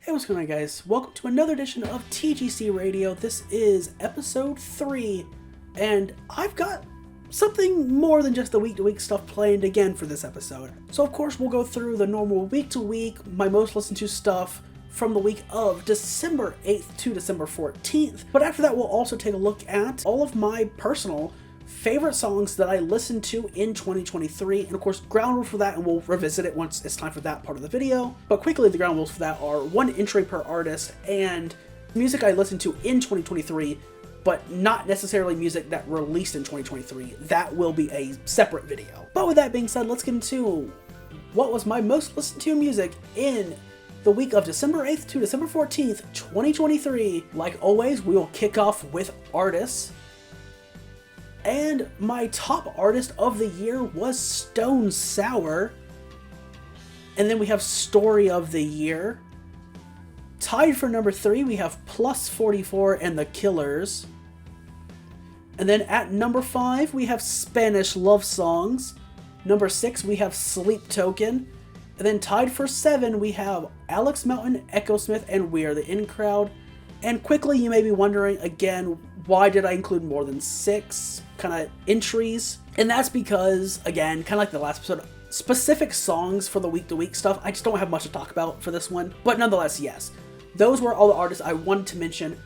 Hey, what's going on, guys? Welcome to another edition of TGC Radio. This is episode 3, and I've got something more than just the week-to-week stuff planned again for this episode. So, of course, we'll go through the normal week-to-week, my most listened to stuff from the week of December 8th to December 14th. But after that, we'll also take a look at all of my personal favorite songs that I listened to in 2023, and of course ground rules for that, and we'll revisit it once it's time for that part of the video. But quickly, the ground rules for that are 1 entry per artist and music I listened to in 2023, but not necessarily music that released in 2023. That will be a separate video. But with that being said, let's get into what was my most listened to music in the week of December 8th to December 14th, 2023. Like always, we will kick off with artists. And my top artist of the year was Stone Sour. And then we have Story of the Year. Tied for number 3, we have Plus 44 and The Killers. And then at number 5, we have Spanish Love Songs. Number 6, we have Sleep Token. And then tied for 7, we have Alex Mountain, Echo Smith, and We Are the In Crowd. And quickly, you may be wondering, again, why did I include more than 6 kind of entries? And that's because, again, kind of like the last episode, specific songs for the week-to-week stuff, I just don't have much to talk about for this one. But nonetheless, yes, those were all the artists I wanted to mention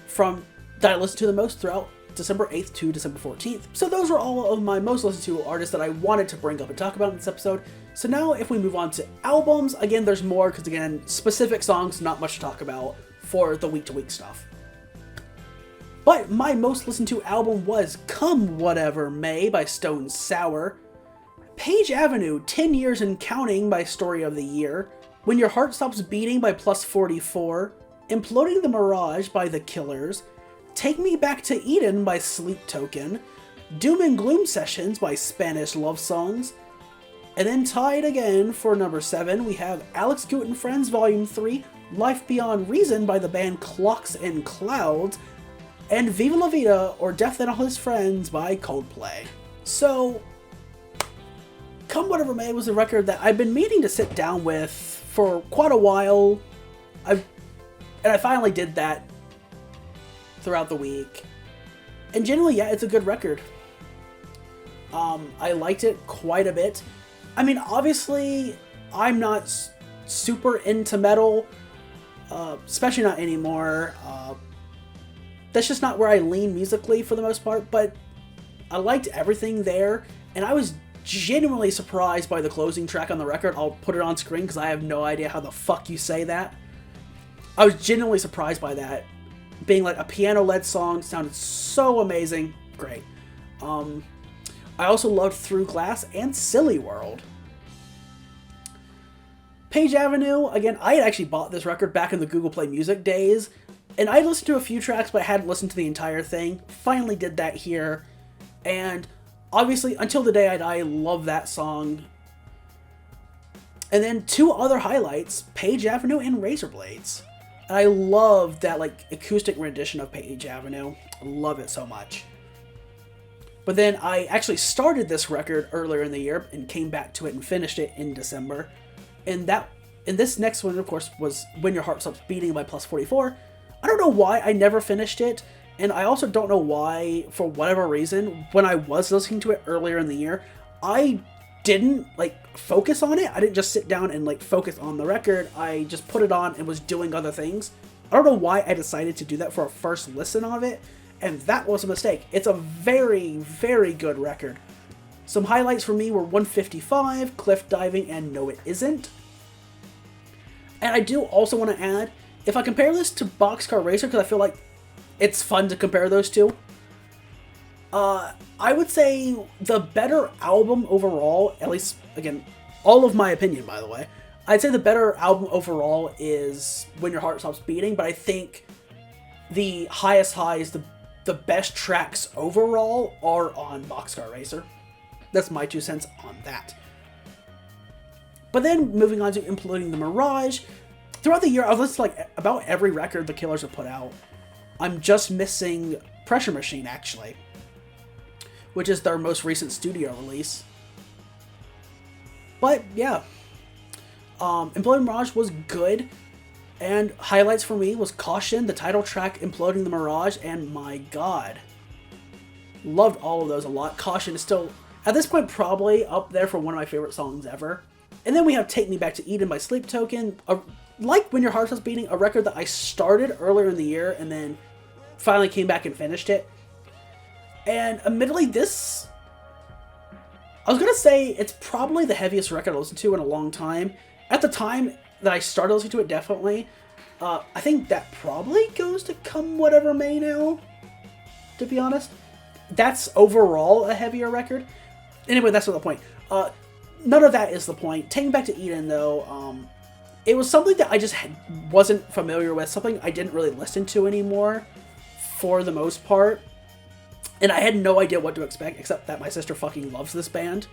from that I listened to the most throughout December 8th to December 14th. So those were all of my most listened to artists that I wanted to bring up and talk about in this episode. So now if we move on to albums, again, there's more because, again, specific songs, not much to talk about for the week-to-week stuff. But my most listened to album was Come Whatever May by Stone Sour, Page Avenue, 10 Years and Counting by Story of the Year, When Your Heart Stops Beating by Plus 44, Imploding the Mirage by The Killers, Take Me Back to Eden by Sleep Token, Doom and Gloom Sessions by Spanish Love Songs, and then tied again for number 7, we have Alex Gut and Friends Volume 3, Life Beyond Reason by the band Clocks and Clouds, and Viva La Vida, or Death and All His Friends by Coldplay. So, Come Whatever May was a record that I've been meaning to sit down with for quite a while. And I finally did that throughout the week. And generally, yeah, it's a good record. I liked it quite a bit. I mean, obviously, I'm not super into metal, especially not anymore. That's just not where I lean musically for the most part, but I liked everything there, and I was genuinely surprised by the closing track on the record. I'll put it on screen because I have no idea how the fuck you say that. I was genuinely surprised by that. Being like a piano-led song, sounded so amazing. Great. I also loved Through Glass and Silly World. Page Avenue, again, I had actually bought this record back in the Google Play Music days, and I listened to a few tracks, but I hadn't listened to the entire thing. Finally did that here. And obviously, Until the Day I Die, love that song. And then 2 other highlights, Page Avenue and Razor Blades. And I love that acoustic rendition of Page Avenue. I love it so much. But then I actually started this record earlier in the year and came back to it and finished it in December. And this next one, of course, was When Your Heart Stops Beating by Plus 44. I don't know why I never finished it, and I also don't know why, for whatever reason, when I was listening to it earlier in the year, I didn't, focus on it. I didn't just sit down and, focus on the record. I just put it on and was doing other things. I don't know why I decided to do that for a first listen of it, and that was a mistake. It's a very, very good record. Some highlights for me were 155, Cliff Diving, and No It Isn't. And I do also want to add, if I compare this to Boxcar Racer, because I feel like it's fun to compare those two, I would say the better album overall, at least, again, all of my opinion, by the way, I'd say the better album overall is When Your Heart Stops Beating, but I think the highest highs, the best tracks overall are on Boxcar Racer. That's my 2 cents on that. But then, moving on to Imploding the Mirage, throughout the year, I've listened to about every record the Killers have put out. I'm just missing Pressure Machine, actually, which is their most recent studio release. But, yeah. Imploding the Mirage was good. And highlights for me was Caution, the title track, Imploding the Mirage, and My God. Loved all of those a lot. Caution is still, at this point, probably up there for one of my favorite songs ever. And then we have Take Me Back to Eden by Sleep Token. Like When Your Heart Stops Beating, a record that I started earlier in the year and then finally came back and finished it. And admittedly, this, I was going to say it's probably the heaviest record I listened to in a long time. At the time that I started listening to it, definitely. I think that probably goes to Come Whatever May now, to be honest. That's overall a heavier record. Anyway, that's not the point. None of that is the point. Taking Back to Eden, though, it was something that I just wasn't familiar with, something I didn't really listen to anymore, for the most part. And I had no idea what to expect, except that my sister fucking loves this band.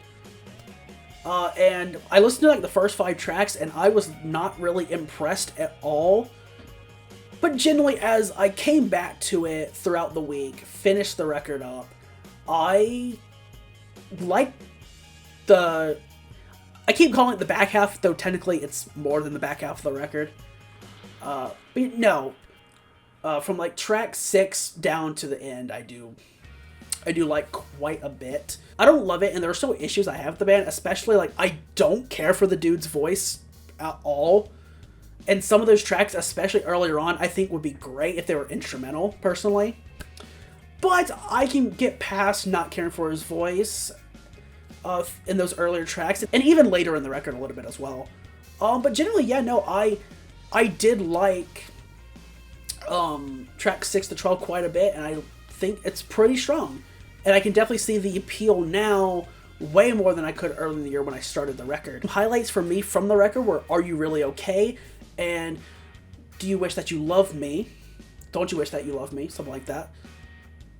And I listened to like the first 5 tracks, and I was not really impressed at all. But generally, as I came back to it throughout the week, finished the record up, I liked I keep calling it the back half, though technically it's more than the back half of the record. But no, from like track 6 down to the end, I do like quite a bit. I don't love it, and there are still issues I have with the band, especially like I don't care for the dude's voice at all. And some of those tracks, especially earlier on, I think would be great if they were instrumental, personally. But I can get past not caring for his voice in those earlier tracks, and even later in the record a little bit as well. But generally, yeah, no, I did like track 6 to 12 quite a bit, and I think it's pretty strong. And I can definitely see the appeal now way more than I could early in the year when I started the record. Highlights for me from the record were Are You Really Okay? And Do You Wish That You Loved Me? Don't You Wish That You Loved Me? Something like that.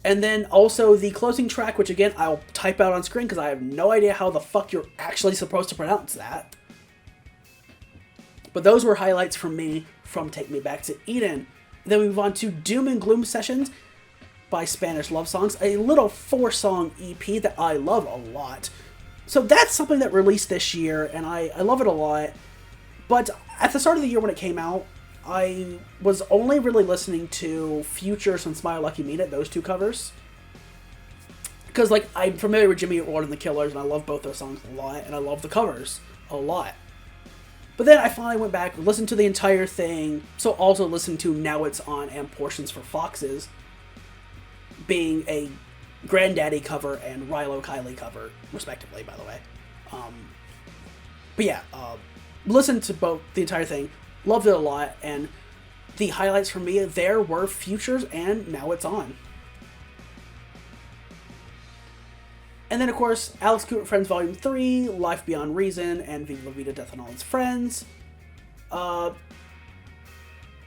And then also the closing track, which again, I'll type out on screen because I have no idea how the fuck you're actually supposed to pronounce that. But those were highlights for me from Take Me Back to Eden. Then we move on to Doom and Gloom Sessions by Spanish Love Songs, a little 4-song EP that I love a lot. So that's something that released this year, and I love it a lot. But at the start of the year when it came out, I was only really listening to Futures and Smile Like You Mean It, those 2 covers. Because, like, I'm familiar with Jimmy Eat World and the Killers, and I love both those songs a lot, and I love the covers a lot. But then I finally went back, listened to the entire thing, so also listened to Now It's On and Portions for Foxes, being a Granddaddy cover and Rilo Kiley cover, respectively, by the way. But yeah, listened to both, the entire thing, loved it a lot, and the highlights for me there were Futures and Now It's On. And then, of course, Alex Cooper Friends Volume 3, Life Beyond Reason, and Viva La Vida, Death and All Its Friends. Alex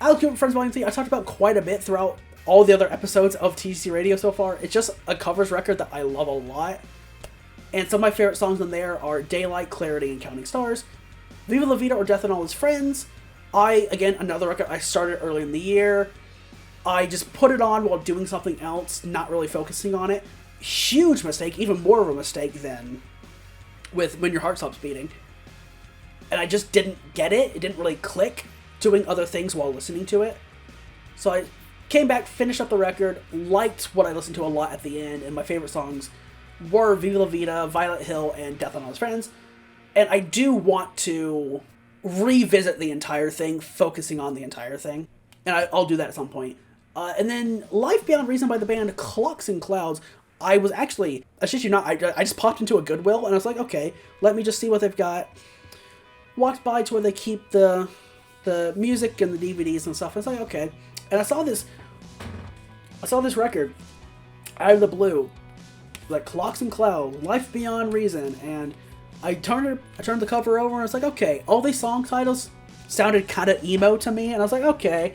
Cooper Friends Volume 3, I talked about quite a bit throughout all the other episodes of TGC Radio so far. It's just a covers record that I love a lot. And some of my favorite songs on there are Daylight, Clarity, and Counting Stars, Viva La Vida or Death and All Its Friends. Again, another record I started early in the year. I just put it on while doing something else, not really focusing on it. Huge mistake, even more of a mistake than with When Your Heart Stops Beating. And I just didn't get it. It didn't really click doing other things while listening to it. So I came back, finished up the record, liked what I listened to a lot at the end, and my favorite songs were Viva La Vida, Violet Hill, and Death and All Its Friends. And I do want to revisit the entire thing, focusing on the entire thing. And I'll do that at some point. And then Life Beyond Reason by the band Clocks and Clouds. I was actually, I shit you not, I just popped into a Goodwill, and I was like, okay, let me just see what they've got. Walked by to where they keep the music and the DVDs and stuff. I was like, okay. And I saw this record out of the blue, like Clocks and Clouds, Life Beyond Reason, and I turned the cover over, and I was like, okay, all these song titles sounded kind of emo to me, and I was like, okay,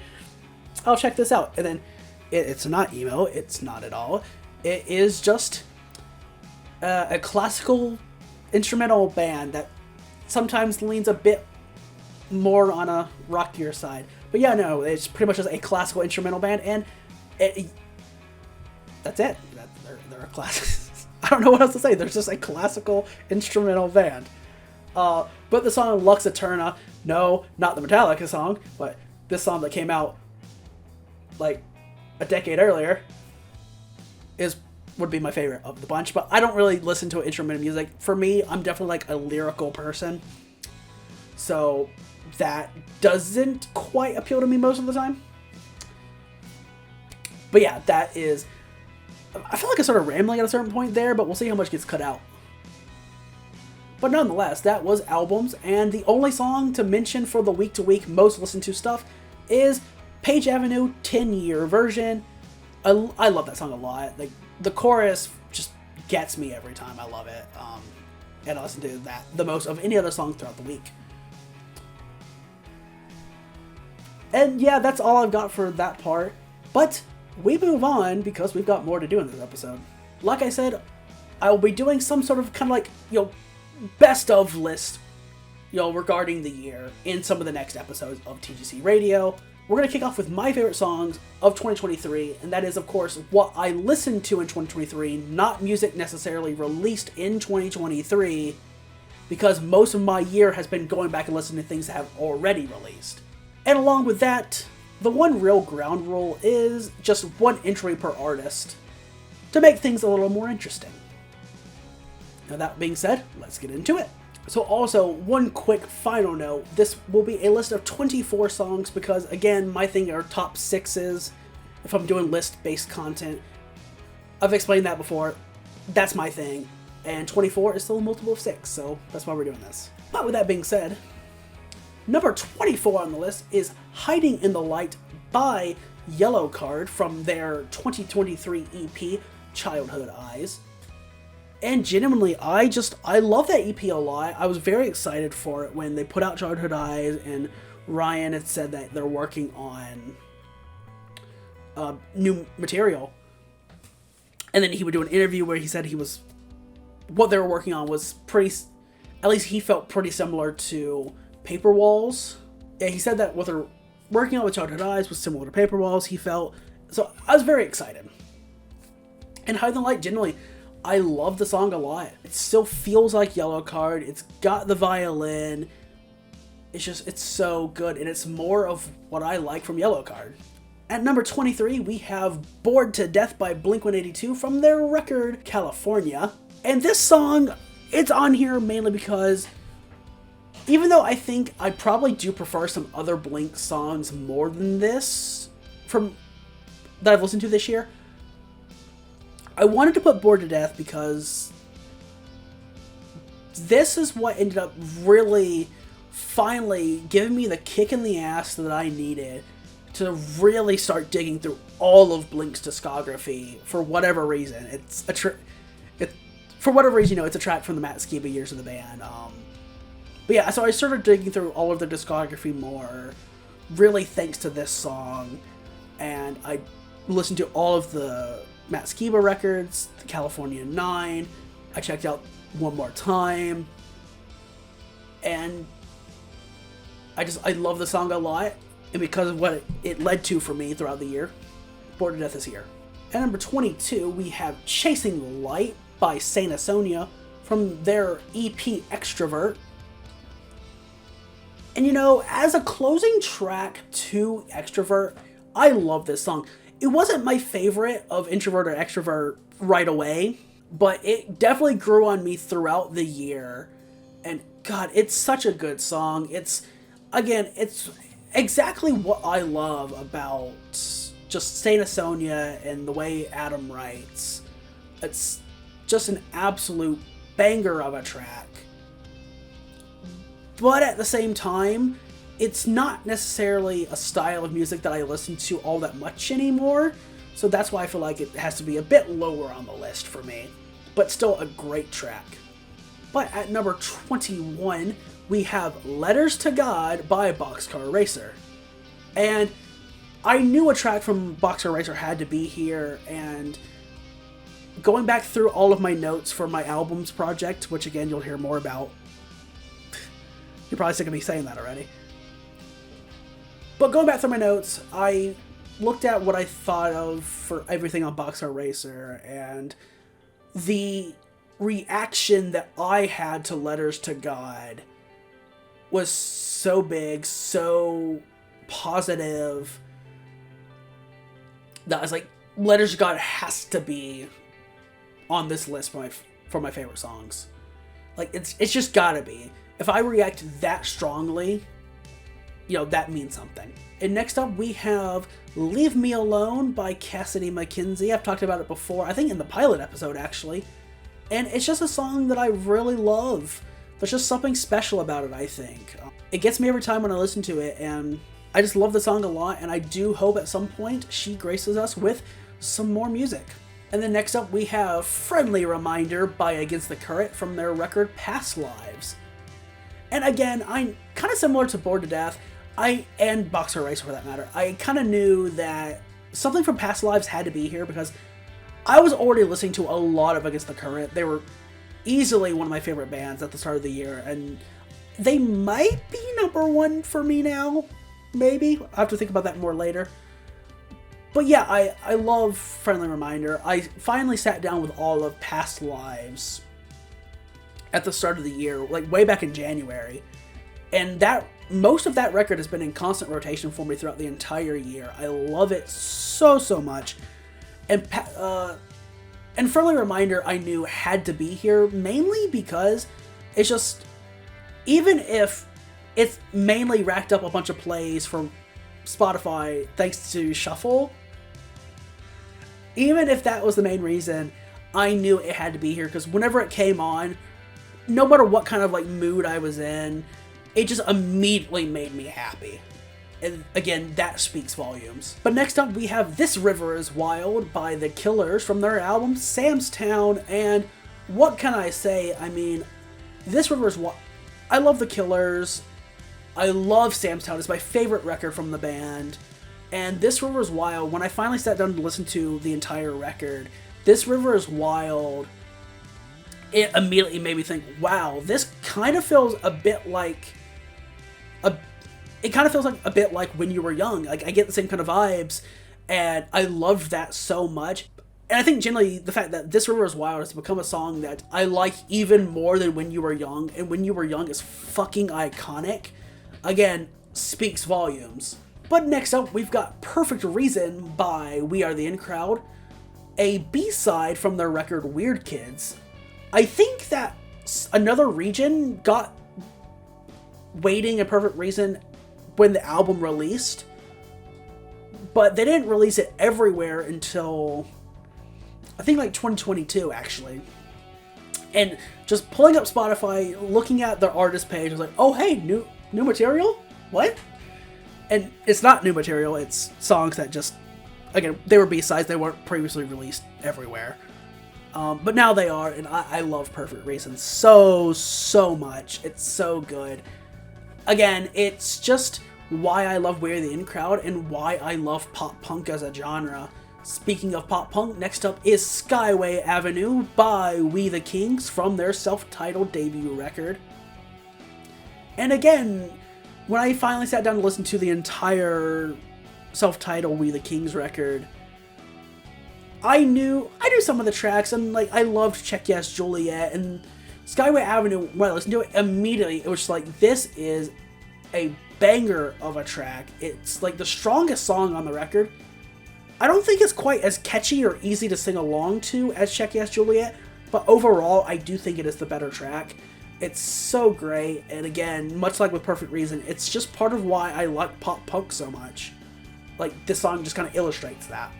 I'll check this out. And then it's not emo, it's not at all. It is just a classical instrumental band that sometimes leans a bit more on a rockier side. But yeah, no, it's pretty much just a classical instrumental band, and that's it. They're a classic. I don't know what else to say. There's just a classical instrumental band. But the song Lux Eterna, no, not the Metallica song, but this song that came out like a decade earlier would be my favorite of the bunch, but I don't really listen to instrumental music. For me, I'm definitely like a lyrical person, so that doesn't quite appeal to me most of the time. But yeah, that is... I feel like I started rambling at a certain point there, but we'll see how much gets cut out. But nonetheless, that was albums, and the only song to mention for the week-to-week most listened to stuff is Page Avenue 10-year version. I love that song a lot. Like, the chorus just gets me every time. I love it. And I listen to that the most of any other song throughout the week. And yeah, that's all I've got for that part. But we move on because we've got more to do in this episode. Like I said, I will be doing some sort of kind of like, best of list, regarding the year in some of the next episodes of TGC Radio. We're going to kick off with my favorite songs of 2023, and that is, of course, what I listened to in 2023, not music necessarily released in 2023, because most of my year has been going back and listening to things that have already released. And along with that, the one real ground rule is just one entry per artist to make things a little more interesting. Now that being said, let's get into it. So also, one quick final note, this will be a list of 24 songs because, again, my thing are top 6s if I'm doing list-based content. I've explained that before. That's my thing. And 24 is still a multiple of 6, so that's why we're doing this. But with that being said, number 24 on the list is Hiding in the Light by Yellow Card from their 2023 EP, Childhood Eyes. And genuinely, I love that EP a lot. I was very excited for it when they put out Childhood Eyes, and Ryan had said that they're working on new material. And then he would do an interview where he said what they were working on was at least he felt pretty similar to Paper Walls. Yeah, he said that what they're working on with Childhood Eyes was similar to Paper Walls, he felt. So I was very excited. And Hide in the Light, generally, I love the song a lot. It still feels like Yellow Card. It's got the violin. It's so good. And it's more of what I like from Yellow Card. At number 23, we have Bored to Death by Blink-182 from their record, California. And this song, it's on here mainly because even though I think I probably do prefer some other Blink songs more than this that I've listened to this year, I wanted to put Bored to Death because this is what ended up really finally giving me the kick in the ass that I needed to really start digging through all of Blink's discography for whatever reason. It's a track from the Matt Skiba years of the band. But yeah, so I started digging through all of their discography more, really thanks to this song, and I listened to all of the Matt Skiba records, the California 9. I checked out One More Time, and I love the song a lot, and because of what it led to for me throughout the year, Bored to Death is here. At number 22, we have Chasing the Light by Saint Asonia from their EP Extrovert. And as a closing track to Extrovert, I love this song. It wasn't my favorite of Introvert or Extrovert right away, but it definitely grew on me throughout the year. And God, it's such a good song. It's exactly what I love about just Saint Asonia and the way Adam writes. It's just an absolute banger of a track. But at the same time, it's not necessarily a style of music that I listen to all that much anymore, so that's why I feel like it has to be a bit lower on the list for me, but still a great track. But at number 21, we have Letters to God by Boxcar Racer. And I knew a track from Boxcar Racer had to be here, and going back through all of my notes for my albums project, which again you'll hear more about, you're probably sick of me saying that already. But going back through my notes, I looked at what I thought of for everything on Boxcar Racer, and the reaction that I had to Letters to God was so big, so positive, that I was like, Letters to God has to be on this list for my favorite songs. Like, it's just gotta be. If I react that strongly, that means something. And next up, we have Leave Me Alone by Cassidy McKenzie. I've talked about it before, I think in the pilot episode, actually. And it's just a song that I really love. There's just something special about it, I think. It gets me every time when I listen to it, and I just love the song a lot, and I do hope at some point she graces us with some more music. And then next up, we have Friendly Reminder by Against the Current from their record Past Lives. And again, I'm kind of similar to Bored to Death, and Boxer Racer for that matter. I kind of knew that something from Past Lives had to be here because I was already listening to a lot of Against the Current. They were easily one of my favorite bands at the start of the year, and they might be number one for me now. Maybe. I'll have to think about that more later. But yeah, I love Friendly Reminder. I finally sat down with all of Past Lives at the start of the year, like way back in January. And most of that record has been in constant rotation for me throughout the entire year. I love it so much. And Friendly Reminder I knew had to be here, mainly because it's just, even if it's mainly racked up a bunch of plays from Spotify thanks to Shuffle, even if that was the main reason, I knew it had to be here, because whenever it came on, no matter what kind of mood I was in, it just immediately made me happy. And again, that speaks volumes. But next up, we have This River is Wild by The Killers from their album Sam's Town. And what can I say? I mean, This River is Wild. I love The Killers. I love Sam's Town. It's my favorite record from the band. And This River is Wild, when I finally sat down to listen to the entire record, This River is Wild, it immediately made me think, wow, this kind of feels a bit like a bit like When You Were Young. Like, I get the same kind of vibes, and I loved that so much. And I think generally the fact that This River is Wild has become a song that I like even more than When You Were Young, and When You Were Young is fucking iconic, again, speaks volumes. But next up, we've got Perfect Reason by We Are the In Crowd, a B-side from their record Weird Kids. I think that Another Region got Waiting and Perfect Reason when the album released, but they didn't release it everywhere until, I think, 2022, actually. And just pulling up Spotify, looking at their artist page, I was like, oh hey, new material? What? And it's not new material, it's songs that just, again, they were B-sides, they weren't previously released everywhere. But now they are, and I love Perfect Reason so much. It's so good. Again, it's just why I love We're the In Crowd and why I love pop punk as a genre. Speaking of pop punk, next up is Skyway Avenue by We the Kings from their self-titled debut record. And again, when I finally sat down to listen to the entire self-titled We the Kings record, I knew some of the tracks, and I loved Check Yes Juliet, and Skyway Avenue, when I listened to it, immediately it was just like, this is a banger of a track. It's the strongest song on the record. I don't think it's quite as catchy or easy to sing along to as Check Yes Juliet, but overall I do think it is the better track. It's so great, and again, much like with Perfect Reason, it's just part of why I like pop punk so much. This song just kind of illustrates that.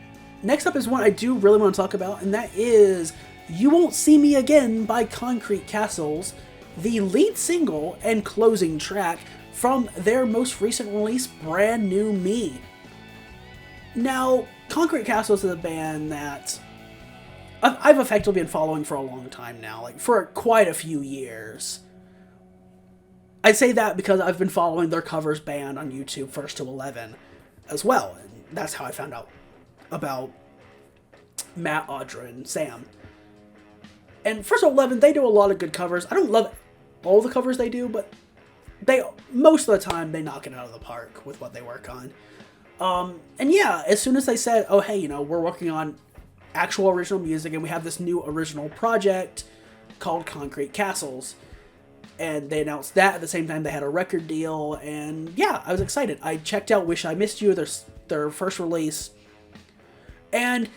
Next up is one I do really want to talk about, and that is You Won't See Me Again by Concrete Castles, the lead single and closing track from their most recent release, Brand New Me. Now, Concrete Castles is a band that I've effectively been following for a long time now, for quite a few years. I say that because I've been following their covers band on YouTube, First to 11, as well. And that's how I found out about Matt, Audra, and Sam. And First to 11, they do a lot of good covers. I don't love all the covers they do, but most of the time they knock it out of the park with what they work on. And yeah, as soon as they said, oh hey, we're working on actual original music and we have this new original project called Concrete Castles, And they announced that at the same time they had a record deal, and yeah, I was excited. I checked out Wish I Missed You, their first release, and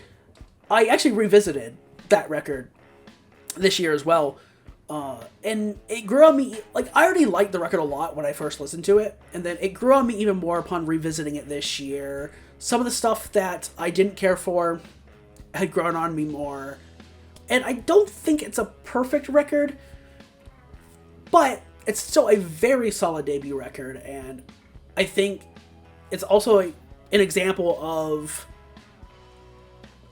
I actually revisited that record this year as well. And it grew on me, like, I already liked the record a lot when I first listened to it, and then it grew on me even more upon revisiting it this year. Some of the stuff that I didn't care for had grown on me more, and I don't think it's a perfect record, but it's still a very solid debut record, and I think it's also an example of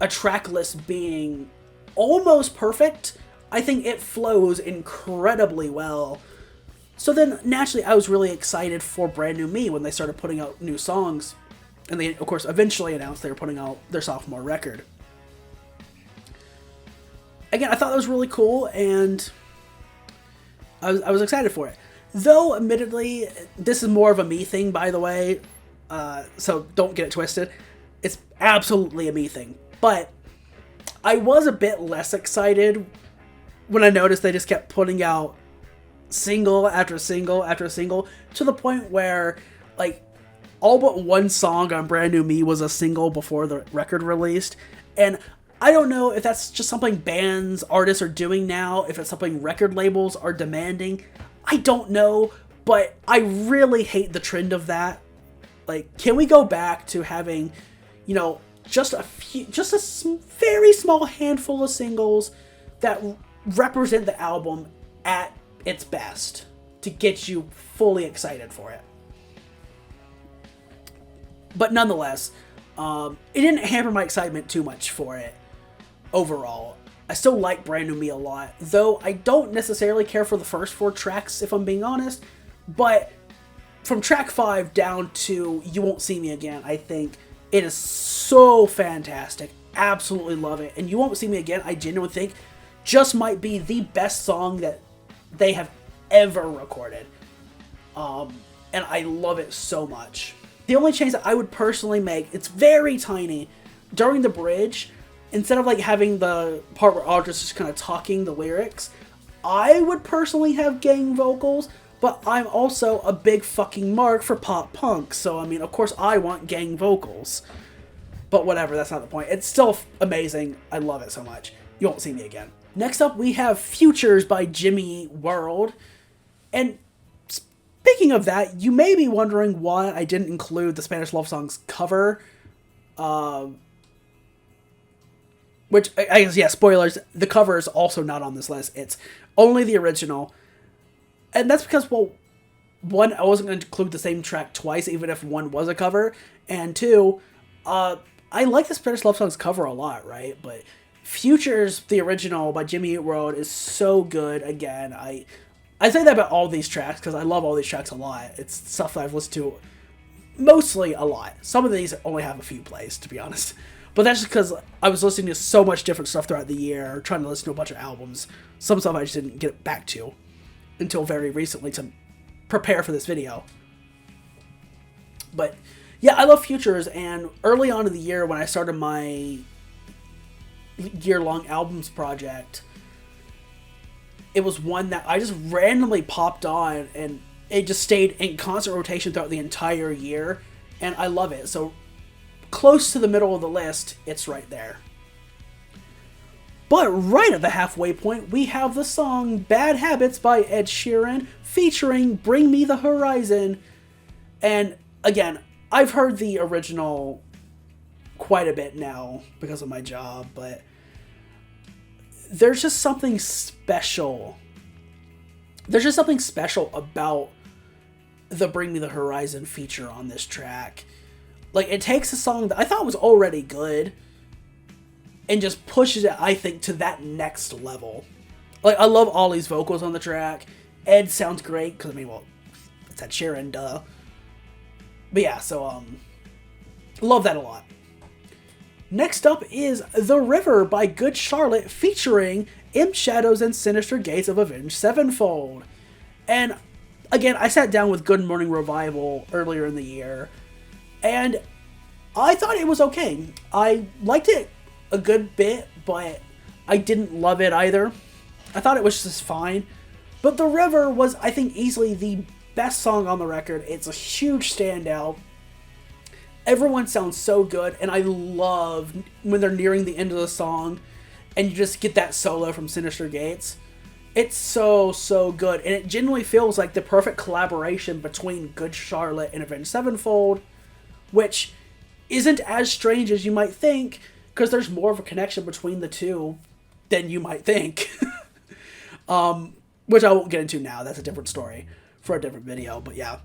a track list being almost perfect. I think it flows incredibly well. So then, naturally, I was really excited for Brand New Me when they started putting out new songs. And they, of course, eventually announced they were putting out their sophomore record. Again, I thought that was really cool, and I was excited for it. Though, admittedly, this is more of a me thing, by the way. So don't get it twisted. It's absolutely a me thing. But I was a bit less excited when I noticed they just kept putting out single after single after single, to the point where, like, all but one song on Brand New Me was a single before the record released. And I don't know if that's just something bands, artists are doing now, if it's something record labels are demanding. I don't know, but I really hate the trend of that. Like, can we go back to having, you know, just a very small handful of singles that represent the album at its best to get you fully excited for it? But nonetheless, it didn't hamper my excitement too much for it overall. I still like Brand New Me a lot, though I don't necessarily care for the first 4 tracks, if I'm being honest. But from track 5 down to You Won't See Me Again, I think it is so fantastic. Absolutely love it. And You Won't See Me Again, I genuinely think, just might be the best song that they have ever recorded. And I love it so much. The only change that I would personally make, it's very tiny, during the bridge, instead of like having the part where Audra's just kind of talking the lyrics, I would personally have gang vocals, but I'm also a big fucking mark for pop punk, so I mean, of course I want gang vocals. But whatever, that's not the point. It's still amazing. I love it so much. You Won't See Me Again. Next up, we have Futures by Jimmy World. And speaking of that, you may be wondering why I didn't include the Spanish Love Songs cover. Which, I guess, yeah, spoilers, the cover is also not on this list. It's only the original. And that's because, well, one, I wasn't going to include the same track twice, even if one was a cover. And two, I like the Spanish Love Songs cover a lot, right? But Futures, the original by Jimmy Eat World, is so good. Again, I say that about all these tracks because I love all these tracks a lot. It's stuff that I've listened to mostly a lot. Some of these only have a few plays, to be honest. But that's just because I was listening to so much different stuff throughout the year, trying to listen to a bunch of albums. Some stuff I just didn't get back to until very recently to prepare for this video. But yeah, I love Futures, and early on in the year when I started my year-long albums project, it was one that I just randomly popped on, and it just stayed in constant rotation throughout the entire year, and I love it. So close to the middle of the list, it's right there. But right at the halfway point, we have the song Bad Habits by Ed Sheeran featuring Bring Me the Horizon. And again, I've heard the original quite a bit now because of my job, but there's just something special. There's just something special about the Bring Me the Horizon feature on this track. Like, it takes a song that I thought was already good and just pushes it, I think, to that next level. Like, I love Ollie's vocals on the track. Ed sounds great, because, I mean, well, it's Ed Sheeran, duh. But yeah, so, love that a lot. Next up is The River by Good Charlotte featuring Imp Shadows and Sinister Gates of Avenged Sevenfold. And, again, I sat down with Good Morning Revival earlier in the year, and I thought it was okay. I liked it a good bit, but I didn't love it either. I thought it was just fine. But The River was, I think, easily the best song on the record. It's a huge standout. Everyone sounds so good, and I love when they're nearing the end of the song and you just get that solo from Sinister Gates. It's so, so good, and it genuinely feels like the perfect collaboration between Good Charlotte and Avenged Sevenfold, which isn't as strange as you might think, because there's more of a connection between the two than you might think. Which I won't get into now. That's a different story for a different video, but yeah.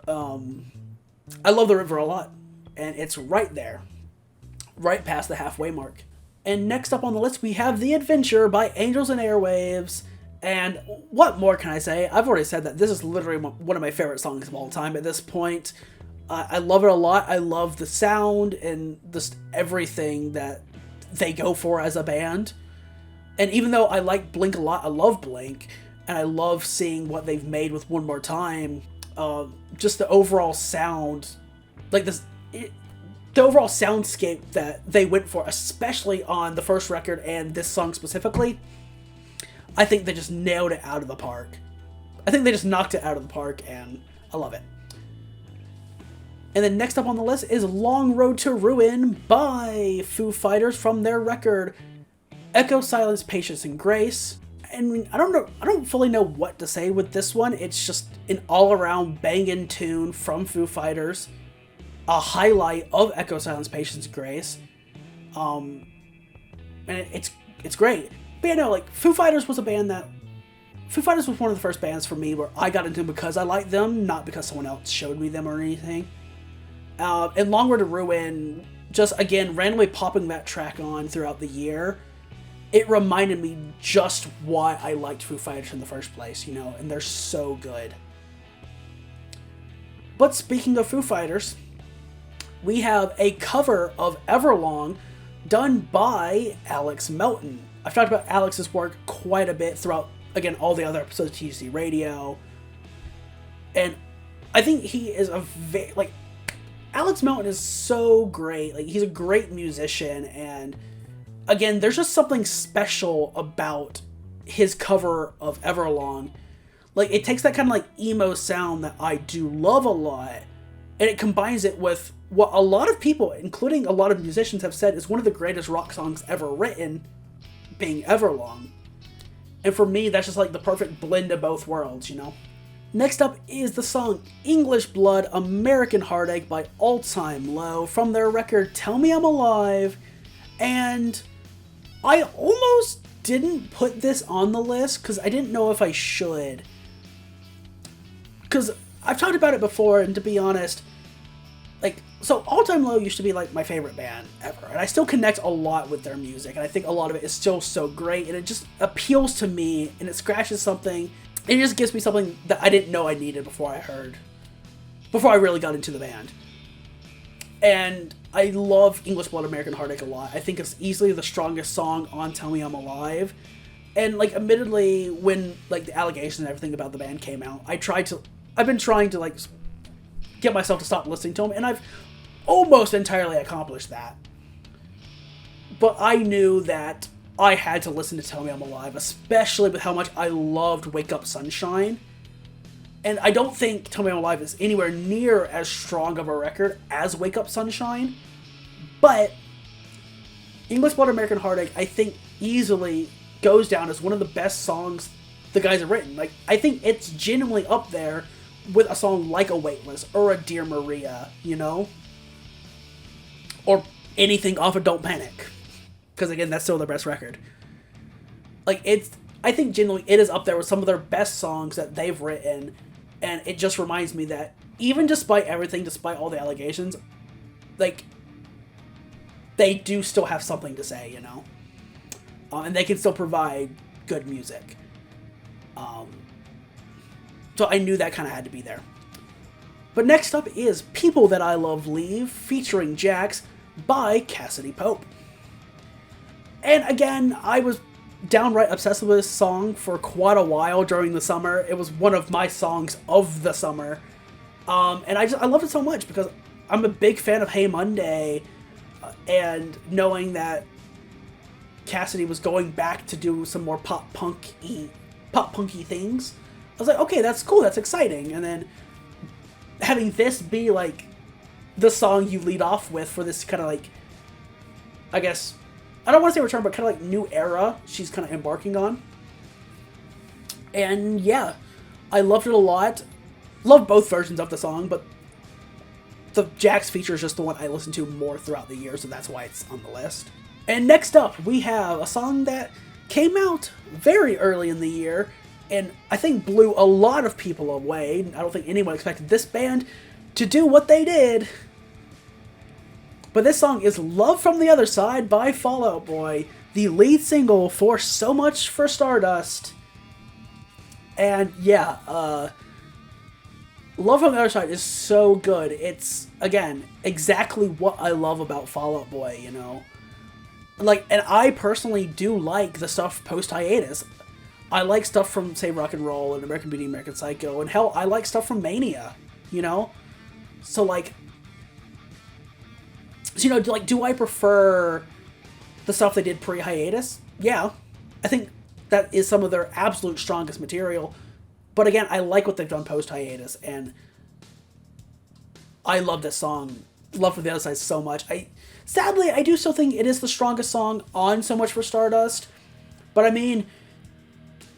I love The River a lot, and it's right there, right past the halfway mark. And next up on the list, we have The Adventure by Angels and Airwaves. And what more can I say? I've already said that this is literally one of my favorite songs of all time at this point. I love it a lot. I love the sound and just everything that they go for as a band. And even though I like Blink a lot, I love Blink, and I love seeing what they've made with One More Time. Just the overall sound, like this... the overall soundscape that they went for, especially on the first record and this song specifically, I think they just nailed it out of the park. I think they just knocked it out of the park, and I love it. And then next up on the list is Long Road to Ruin by Foo Fighters from their record Echo, Silence, Patience, and Grace. And I don't fully know what to say with this one. It's just an all-around banging tune from Foo Fighters. A highlight of Echo, Silence, Patience, Grace. And it's great. But yeah, no, like, Foo Fighters was one of the first bands for me where I got into them because I liked them, not because someone else showed me them or anything. And Long Road to Ruin, just, again, randomly popping that track on throughout the year, it reminded me just why I liked Foo Fighters in the first place, you know, and they're so good. But speaking of Foo Fighters, we have a cover of Everlong done by Alex Melton. I've talked about Alex's work quite a bit throughout, again, all the other episodes of TGC Radio. And I think he is Alex Melton is so great. Like, he's a great musician, and again, there's just something special about his cover of Everlong. Like, it takes that kind of like emo sound that I do love a lot, and it combines it with what a lot of people, including a lot of musicians, have said is one of the greatest rock songs ever written, being Everlong. And for me, that's just like the perfect blend of both worlds, you know? Next up is the song English Blood, American Heartache by All Time Low from their record Tell Me I'm Alive. And I almost didn't put this on the list because I didn't know if I should. Because I've talked about it before, and to be honest, like, so All Time Low used to be like my favorite band ever, and I still connect a lot with their music, and I think a lot of it is still so great, and it just appeals to me, and it scratches something. It just gives me something that I didn't know I needed before I really got into the band. And I love English Blood, American Heartache a lot. I think it's easily the strongest song on Tell Me I'm Alive. And, like, admittedly, when, like, the allegations and everything about the band came out, I've been trying to, like, get myself to stop listening to them, and I've almost entirely accomplished that. But I knew that I had to listen to Tell Me I'm Alive, especially with how much I loved Wake Up Sunshine. And I don't think Tell Me I'm Alive is anywhere near as strong of a record as Wake Up Sunshine, but English Blood, American Heartache, I think, easily goes down as one of the best songs the guys have written. Like, I think it's genuinely up there with a song like A Weightless or a Dear Maria, you know? Or anything off of Don't Panic. Because, again, that's still their best record. Like, I think genuinely it is up there with some of their best songs that they've written, and it just reminds me that even despite everything, despite all the allegations, like, they do still have something to say, you know? And they can still provide good music. So I knew that kind of had to be there. But next up is People That I Love Leave, featuring Jax, by Cassidy Pope. And again, I was downright obsessed with this song for quite a while during the summer. It was one of my songs of the summer. And I loved it so much because I'm a big fan of Hey Monday, and knowing that Cassidy was going back to do some more pop-punk-y pop-punky things. I was like, okay, that's cool, that's exciting. And then having this be, like, the song you lead off with for this kind of, like, I guess, I don't want to say return, but kind of, like, new era she's kind of embarking on. And, yeah, I loved it a lot. Love both versions of the song, but the Jax feature is just the one I listen to more throughout the year, so that's why it's on the list. And next up, we have a song that came out very early in the year, and I think blew a lot of people away. I don't think anyone expected this band to do what they did. But this song is Love from the Other Side by Fall Out Boy, the lead single for So Much for Stardust. And yeah, Love from the Other Side is so good. It's, again, exactly what I love about Fall Out Boy, you know? Like, and I personally do like the stuff post-hiatus. I like stuff from, say, Rock and Roll and American Beauty, American Psycho, and hell, I like stuff from Mania, you know? So, like, so, you know, like, do I prefer the stuff they did pre-hiatus? Yeah. I think that is some of their absolute strongest material. But again, I like what they've done post-hiatus, and I love this song, Love from the Other Side, so much. Sadly, I do still think it is the strongest song on So Much for Stardust, but I mean,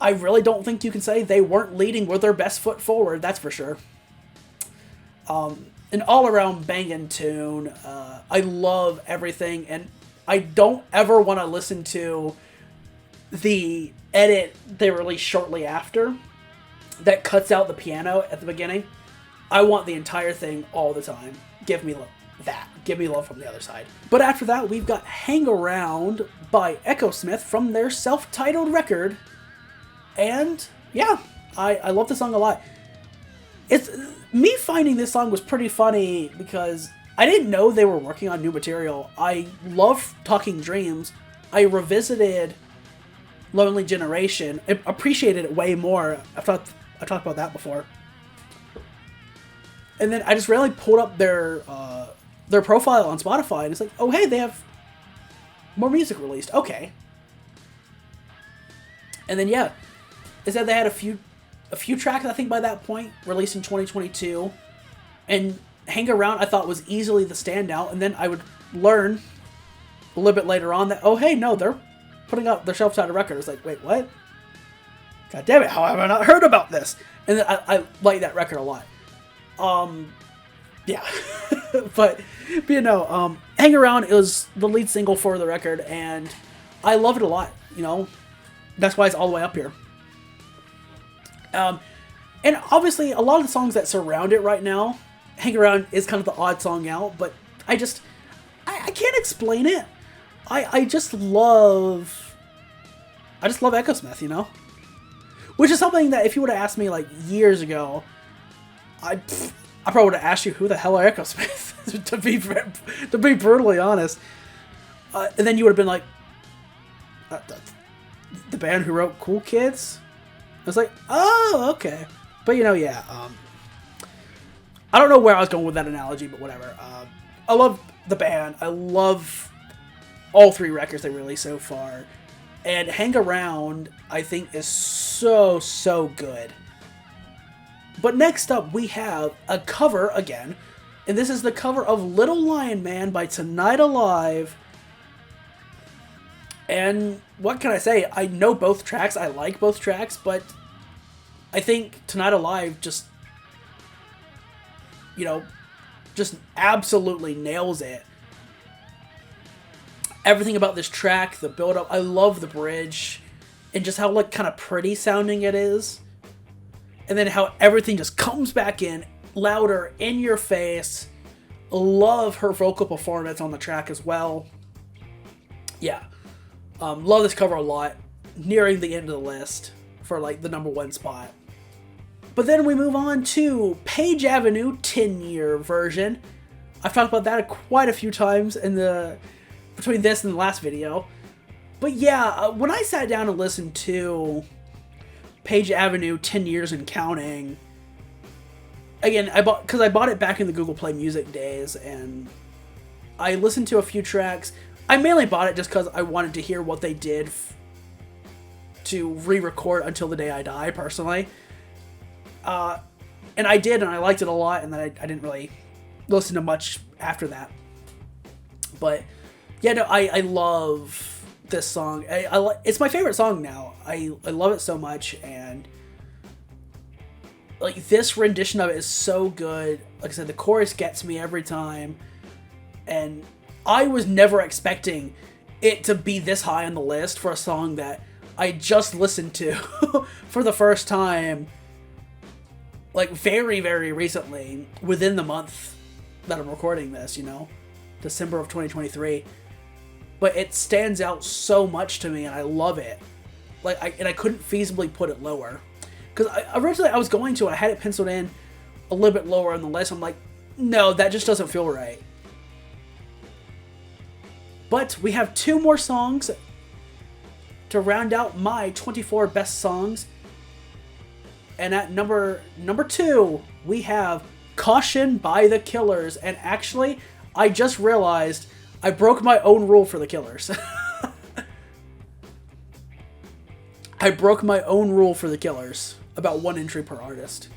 I really don't think you can say they weren't leading with their best foot forward, that's for sure. An all-around banging tune. I love everything, and I don't ever want to listen to the edit they released shortly after that cuts out the piano at the beginning. I want the entire thing all the time. Give me that. Give me Love from the Other Side. But after that, we've got Hang Around by Echo Smith from their self-titled record. And yeah, I love this song a lot. It's me finding this song was pretty funny because I didn't know they were working on new material. I love Talking Dreams. I revisited Lonely Generation. I appreciated it way more. I talked about that before. And then I just randomly pulled up their profile on Spotify, and it's like, oh hey, they have more music released. Okay. And then yeah, it said they had a few tracks, I think, by that point, released in 2022. And Hang Around, I thought, was easily the standout. And then I would learn a little bit later on that, oh hey, no, they're putting out their self-titled record. It's like, wait, what? God damn it, how have I not heard about this? And then I like that record a lot. Yeah. but you know, Hang Around is the lead single for the record, and I love it a lot, you know? That's why it's all the way up here. And obviously, a lot of the songs that surround it right now, Hang Around is kind of the odd song out, but I can't explain it. I just love Echo Smith, you know? Which is something that if you would have asked me like years ago, I probably would have asked you who the hell are Echo Smith, to be brutally honest. And then you would have been like, the band who wrote Cool Kids? I was like, oh, okay. But you know, yeah. I don't know where I was going with that analogy, but whatever. I love the band. I love all three records they released so far. And Hang Around, I think, is so, so good. But next up, we have a cover again. And this is the cover of Little Lion Man by Tonight Alive. And what can I say? I know both tracks. I like both tracks. But I think Tonight Alive just, you know, just absolutely nails it. Everything about this track, the build-up, I love the bridge. And just how, like, kind of pretty sounding it is. And then how everything just comes back in, louder, in your face. Love her vocal performance on the track as well. Yeah. Love this cover a lot. Nearing the end of the list for, like, the #1 spot. But then we move on to Page Avenue 10-year version. I've talked about that quite a few times between this and the last video. But yeah, when I sat down and listened to Page Avenue 10 Years and Counting, again, I bought it back in the Google Play Music days, and I listened to a few tracks. I mainly bought it just because I wanted to hear what they did to re-record Until the Day I Die, personally. And I did, and I liked it a lot, and then I didn't really listen to much after that. But, yeah, no, I love this song. It's my favorite song now. I love it so much, and like, this rendition of it is so good. Like I said, the chorus gets me every time, and I was never expecting it to be this high on the list for a song that I just listened to for the first time, like, very, very recently, within the month that I'm recording this, you know, December of 2023. But it stands out so much to me, and I love it. Like, I couldn't feasibly put it lower. Because originally I was going to, I had it penciled in a little bit lower on the list. I'm like, no, that just doesn't feel right. But we have 2 more songs to round out my 24 best songs. And at number 2, we have Caution by The Killers. And actually, I just realized I broke my own rule for The Killers. I broke my own rule for The Killers about 1 entry per artist.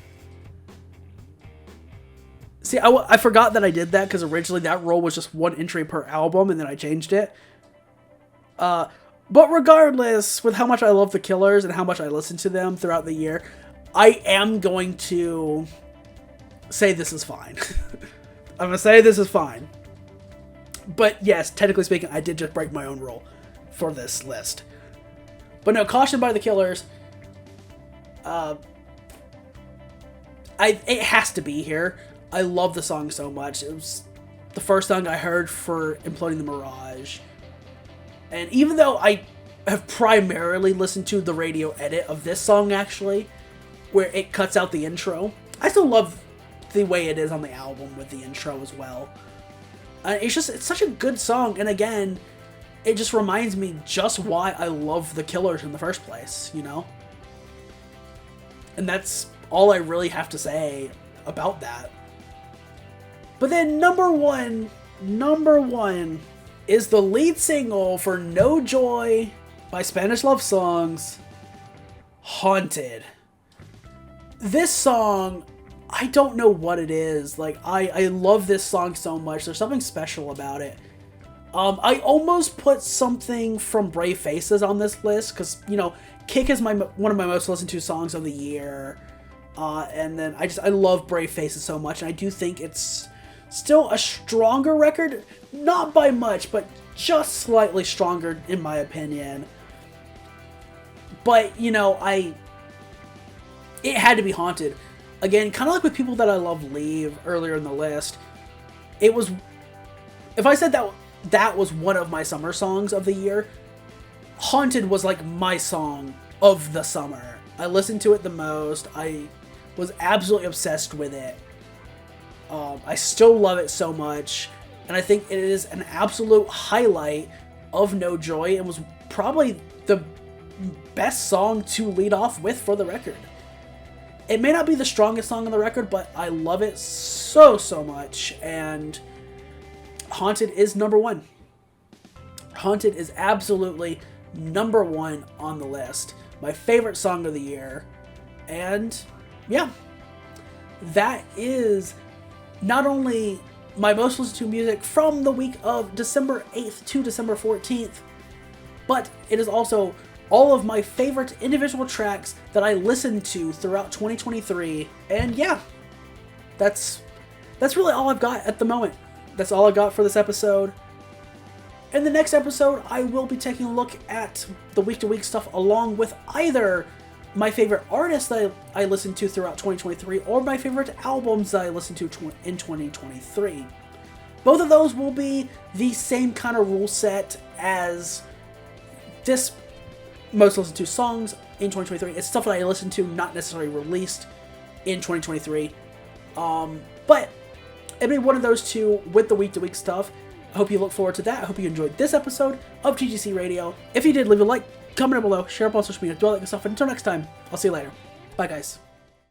See, I forgot that I did that, because originally that rule was just 1 entry per album, and then I changed it. But regardless, with how much I love The Killers and how much I listen to them throughout the year, I am going to say this is fine. I'm going to say this is fine. But yes, technically speaking, I did just break my own rule for this list. But no, Caution by The Killers, it has to be here. I love the song so much. It was the first song I heard for Imploding the Mirage. And even though I have primarily listened to the radio edit of this song, actually, where it cuts out the intro, I still love the way it is on the album with the intro as well. It's such a good song, and again, it just reminds me just why I love The Killers in the first place, you know? And that's all I really have to say about that. But then number one is the lead single for No Joy by Spanish Love Songs, Haunted. This song, I don't know what it is. Like, I love this song so much. There's something special about it. I almost put something from Brave Faces on this list, because, you know, Kick is one of my most listened to songs of the year. And then I love Brave Faces so much, and I do think it's still a stronger record. Not by much, but just slightly stronger, in my opinion. But, you know, it had to be Haunted. Again, kind of like with People That I Love Leave earlier in the list. It was, if I said that was one of my summer songs of the year, Haunted was like my song of the summer. I listened to it the most. I was absolutely obsessed with it. I still love it so much, and I think it is an absolute highlight of No Joy, and was probably the best song to lead off with for the record. It may not be the strongest song on the record, but I love it so much, and Haunted is number 1. Haunted is absolutely number 1 on the list. My favorite song of the year. And yeah, that is not only my most listened to music from the week of December 8th to December 14th, but it is also all of my favorite individual tracks that I listened to throughout 2023. And yeah, that's really all I've got at the moment. That's all I got for this episode. In the next episode, I will be taking a look at the week-to-week stuff, along with either my favorite artists that I listened to throughout 2023 or my favorite albums that I listened to in 2023. Both of those will be the same kind of rule set as this most listened to songs in 2023. It's stuff that I listened to, not necessarily released in 2023. But it'll be one of those two with the week-to-week stuff. I hope you look forward to that. I hope you enjoyed this episode of TGC Radio. If you did, leave a like, comment down below, share up on social media, do all that good stuff. And until next time, I'll see you later. Bye, guys.